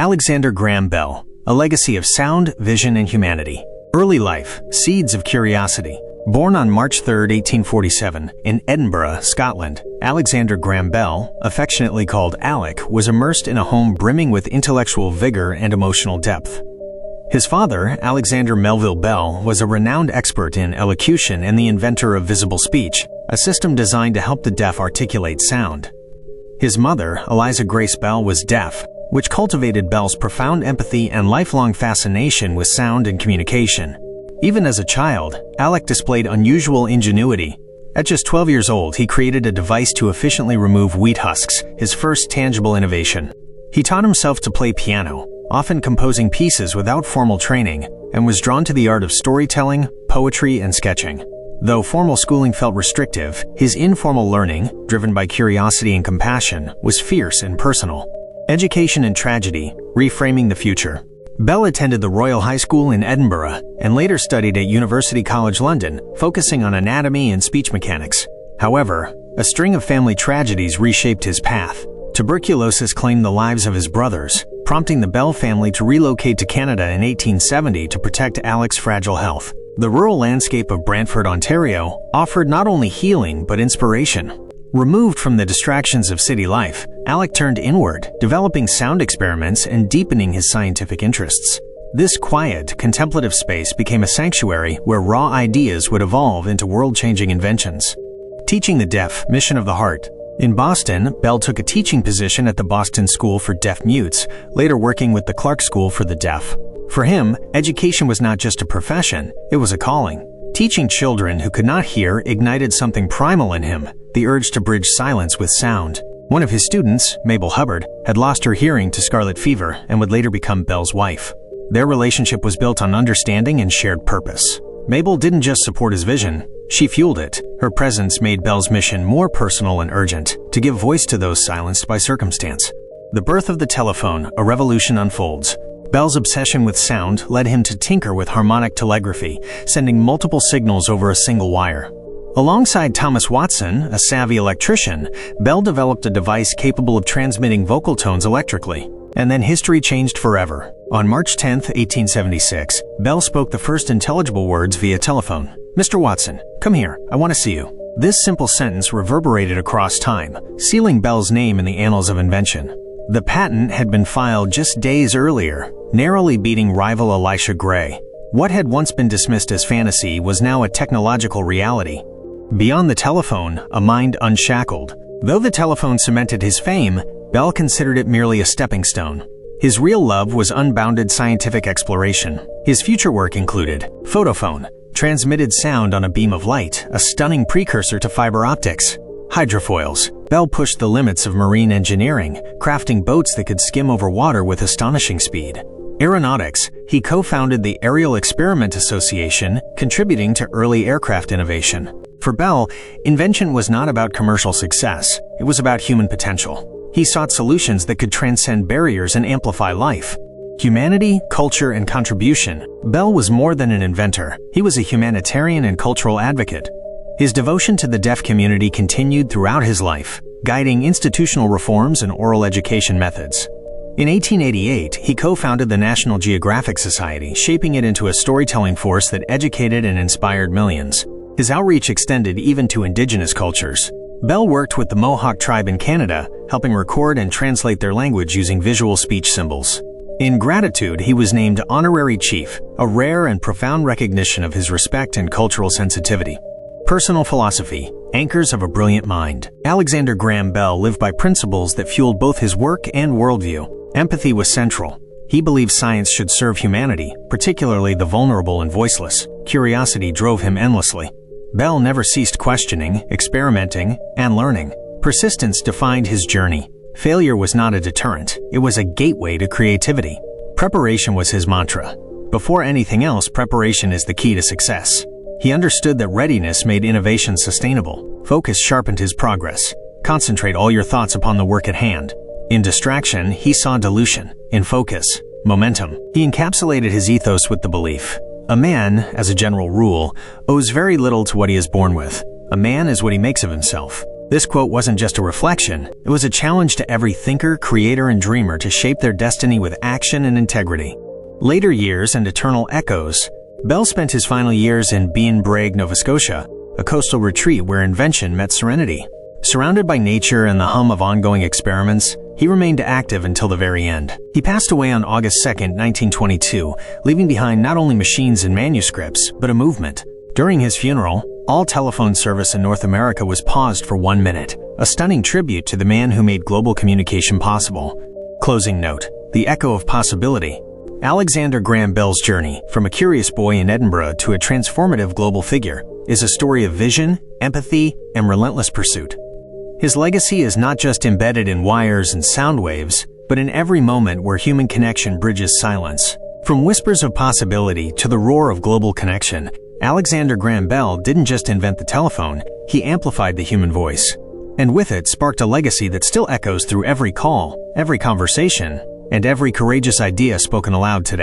Alexander Graham Bell, a legacy of sound, vision, and humanity. Early life, seeds of curiosity. Born on March 3, 1847, in Edinburgh, Scotland, Alexander Graham Bell, affectionately called Alec, was immersed in a home brimming with intellectual vigor and emotional depth. His father, Alexander Melville Bell, was a renowned expert in elocution and the inventor of visible speech, a system designed to help the deaf articulate sound. His mother, Eliza Grace Bell, was deaf, which cultivated Bell's profound empathy and lifelong fascination with sound and communication. Even as a child, Alec displayed unusual ingenuity. At just 12 years old, he created a device to efficiently remove wheat husks, his first tangible innovation. He taught himself to play piano, often composing pieces without formal training, and was drawn to the art of storytelling, poetry, and sketching. Though formal schooling felt restrictive, his informal learning, driven by curiosity and compassion, was fierce and personal. Education and Tragedy, Reframing the Future. Bell attended the Royal High School in Edinburgh and later studied at University College London, focusing on anatomy and speech mechanics. However, a string of family tragedies reshaped his path. Tuberculosis claimed the lives of his brothers, prompting the Bell family to relocate to Canada in 1870 to protect Alec's fragile health. The rural landscape of Brantford, Ontario, offered not only healing but inspiration. Removed from the distractions of city life, Alec turned inward, developing sound experiments and deepening his scientific interests. This quiet, contemplative space became a sanctuary where raw ideas would evolve into world-changing inventions. Teaching the Deaf, Mission of the Heart. In Boston, Bell took a teaching position at the Boston School for Deaf Mutes, later working with the Clark School for the Deaf. For him, education was not just a profession, it was a calling. Teaching children who could not hear ignited something primal in him, the urge to bridge silence with sound. One of his students, Mabel Hubbard, had lost her hearing to scarlet fever and would later become Bell's wife. Their relationship was built on understanding and shared purpose. Mabel didn't just support his vision, she fueled it. Her presence made Bell's mission more personal and urgent, to give voice to those silenced by circumstance. The birth of the telephone, a revolution unfolds. Bell's obsession with sound led him to tinker with harmonic telegraphy, sending multiple signals over a single wire. Alongside Thomas Watson, a savvy electrician, Bell developed a device capable of transmitting vocal tones electrically. And then history changed forever. On March 10, 1876, Bell spoke the first intelligible words via telephone. "Mr. Watson, come here, I want to see you." This simple sentence reverberated across time, sealing Bell's name in the annals of invention. The patent had been filed just days earlier, narrowly beating rival Elisha Gray. What had once been dismissed as fantasy was now a technological reality. Beyond the telephone, a mind unshackled. Though the telephone cemented his fame, Bell considered it merely a stepping stone. His real love was unbounded scientific exploration. His future work included photophone, transmitted sound on a beam of light, a stunning precursor to fiber optics. Hydrofoils. Bell pushed the limits of marine engineering, crafting boats that could skim over water with astonishing speed. Aeronautics. He co-founded the Aerial Experiment Association, contributing to early aircraft innovation. For Bell, invention was not about commercial success, it was about human potential. He sought solutions that could transcend barriers and amplify life. Humanity, culture, and contribution. Bell was more than an inventor, he was a humanitarian and cultural advocate. His devotion to the deaf community continued throughout his life, guiding institutional reforms and oral education methods. In 1888, he co-founded the National Geographic Society, shaping it into a storytelling force that educated and inspired millions. His outreach extended even to indigenous cultures. Bell worked with the Mohawk tribe in Canada, helping record and translate their language using visual speech symbols. In gratitude, he was named Honorary Chief, a rare and profound recognition of his respect and cultural sensitivity. Personal philosophy, anchors of a brilliant mind. Alexander Graham Bell lived by principles that fueled both his work and worldview. Empathy was central. He believed science should serve humanity, particularly the vulnerable and voiceless. Curiosity drove him endlessly. Bell never ceased questioning, experimenting, and learning. Persistence defined his journey. Failure was not a deterrent, it was a gateway to creativity. Preparation was his mantra. Before anything else, preparation is the key to success. He understood that readiness made innovation sustainable. Focus sharpened his progress. Concentrate all your thoughts upon the work at hand. In distraction, he saw dilution. In focus, momentum. He encapsulated his ethos with the belief: a man, as a general rule, owes very little to what he is born with. A man is what he makes of himself. This quote wasn't just a reflection, it was a challenge to every thinker, creator, and dreamer to shape their destiny with action and integrity. Later years and eternal echoes. Bell spent his final years in Bean Braig, Nova Scotia, a coastal retreat where invention met serenity. Surrounded by nature and the hum of ongoing experiments, he remained active until the very end. He passed away on August 2, 1922, leaving behind not only machines and manuscripts, but a movement. During his funeral, all telephone service in North America was paused for 1 minute, a stunning tribute to the man who made global communication possible. Closing note: the echo of possibility. Alexander Graham Bell's journey, from a curious boy in Edinburgh to a transformative global figure, is a story of vision, empathy, and relentless pursuit. His legacy is not just embedded in wires and sound waves, but in every moment where human connection bridges silence. From whispers of possibility to the roar of global connection, Alexander Graham Bell didn't just invent the telephone, he amplified the human voice. And with it sparked a legacy that still echoes through every call, every conversation, and every courageous idea spoken aloud today.